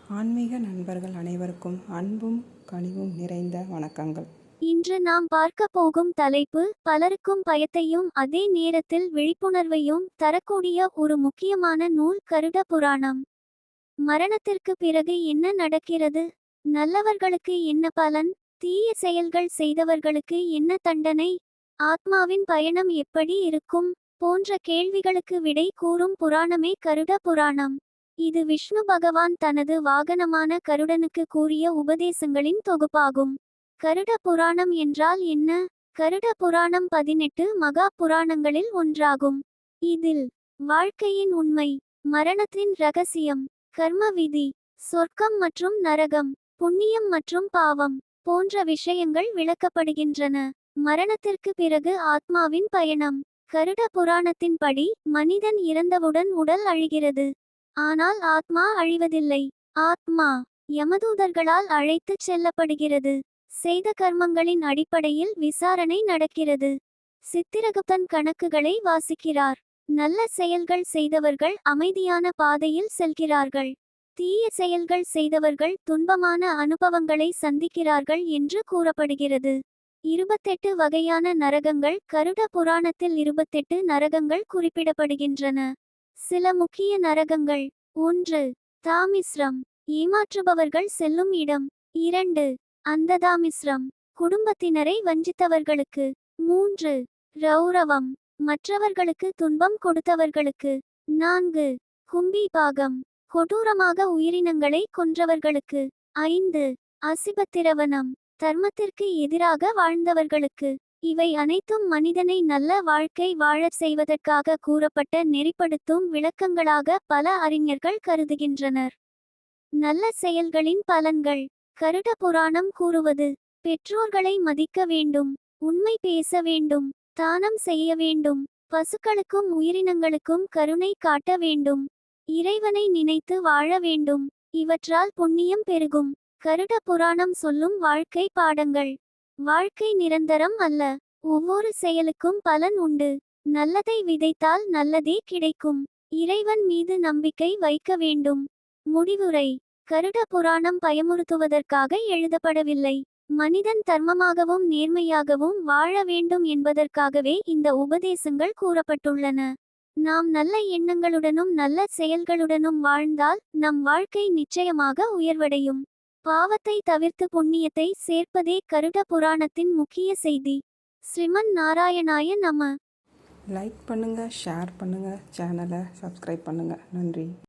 ஆன்மீக நண்பர்கள் அனைவருக்கும் அன்பும் கனிவும் நிறைந்த வணக்கங்கள். இன்று நாம் பார்க்க போகும் தலைப்பு பலருக்கும் பயத்தையும் அதே நேரத்தில் விழிப்புணர்வையும் தரக்கூடிய ஒரு முக்கியமான நூல் கருட புராணம். மரணத்திற்கு பிறகு என்ன நடக்கிறது? நல்லவர்களுக்கு என்ன பலன்? தீய செயல்கள் செய்தவர்களுக்கு என்ன தண்டனை? ஆத்மாவின் பயணம் எப்படி இருக்கும்? போன்ற கேள்விகளுக்கு விடை கூறும் புராணமே கருட புராணம். இது விஷ்ணு பகவான் தனது வாகனமான கருடனுக்கு கூறிய உபதேசங்களின் தொகுப்பாகும். கருட புராணம் என்றால் என்ன? கருட புராணம் 18 மகா புராணங்களில் ஒன்றாகும். இதில் வாழ்க்கையின் உண்மை, மரணத்தின் ரகசியம், கர்ம விதி, சொர்க்கம் மற்றும் நரகம், புண்ணியம் மற்றும் பாவம் போன்ற விஷயங்கள் விளக்கப்படுகின்றன. மரணத்திற்கு பிறகு ஆத்மாவின் பயணம். கருட புராணத்தின்படி மனிதன் இறந்தவுடன் உடல் அழிகிறது. ஆனால் ஆத்மா அழிவதில்லை. ஆத்மா யமதூதர்களால் அழைத்துச் செல்லப்படுகிறது. செய்த கர்மங்களின் அடிப்படையில் விசாரணை நடக்கிறது. சித்திரகுப்தன் கணக்குகளை வாசிக்கிறார். நல்ல செயல்கள் செய்தவர்கள் அமைதியான பாதையில் செல்கிறார்கள். தீய செயல்கள் செய்தவர்கள் துன்பமான அனுபவங்களை சந்திக்கிறார்கள் என்று கூறப்படுகிறது. 28 வகையான நரகங்கள் கருட புராணத்தில் 28 நரகங்கள் குறிப்பிடப்படுகின்றன. சில முக்கிய நரகங்கள்: 1. தாமிஸ்ரம், ஏமாற்றுபவர்கள் செல்லும் இடம். 2. அந்ததாமிஸ்ரம், குடும்பத்தினரை வஞ்சித்தவர்களுக்கு. 3. ரௌரவம், மற்றவர்களுக்கு துன்பம் கொடுத்தவர்களுக்கு. 4. கும்பி பாகம், கொடூரமாக உயிரினங்களை கொன்றவர்களுக்கு. 5. அசிபத்திரவனம், தர்மத்திற்கு எதிராக வாழ்ந்தவர்களுக்கு. இவை அனைத்தும் மனிதனை நல்ல வாழ்க்கை வாழச் செய்வதற்காக கூறப்பட்ட நெறிப்படுத்தும் விளக்கங்களாக பல அறிஞர்கள் கருதுகின்றனர். நல்ல செயல்களின் பலன்கள். கருட புராணம் கூறுவது: பெற்றோர்களை மதிக்க வேண்டும், உண்மை பேச வேண்டும், தானம் செய்ய வேண்டும், பசுக்களுக்கும் உயிரினங்களுக்கும் கருணை காட்ட வேண்டும், இறைவனை நினைத்து வாழ வேண்டும். இவற்றால் புண்ணியம் பெருகும். கருட புராணம் சொல்லும் வாழ்க்கை பாடங்கள். வாழ்க்கை நிரந்தரம் அல்ல. ஒவ்வொரு செயலுக்கும் பலன் உண்டு. நல்லதை விதைத்தால் நல்லதே கிடைக்கும். இறைவன் மீது நம்பிக்கை வைக்க வேண்டும். முடிவுரை: கருட புராணம் பயமுறுத்துவதற்காக எழுதப்படவில்லை. மனிதன் தர்மமாகவும் நேர்மையாகவும் வாழ வேண்டும் என்பதற்காகவே இந்த உபதேசங்கள் கூறப்பட்டுள்ளன. நாம் நல்ல எண்ணங்களுடனும் நல்ல செயல்களுடனும் வாழ்ந்தால் நம் வாழ்க்கை நிச்சயமாக உயர்வடையும். பாவத்தை தவிர்த்து புண்ணியத்தை சேர்ப்பதே கருட புராணத்தின் முக்கிய செய்தி. ஸ்ரீமன் நாராயணாய நம. லைக் பண்ணுங்க, ஷேர் பண்ணுங்க, சேனலை சப்ஸ்கிரைப் பண்ணுங்க. நன்றி.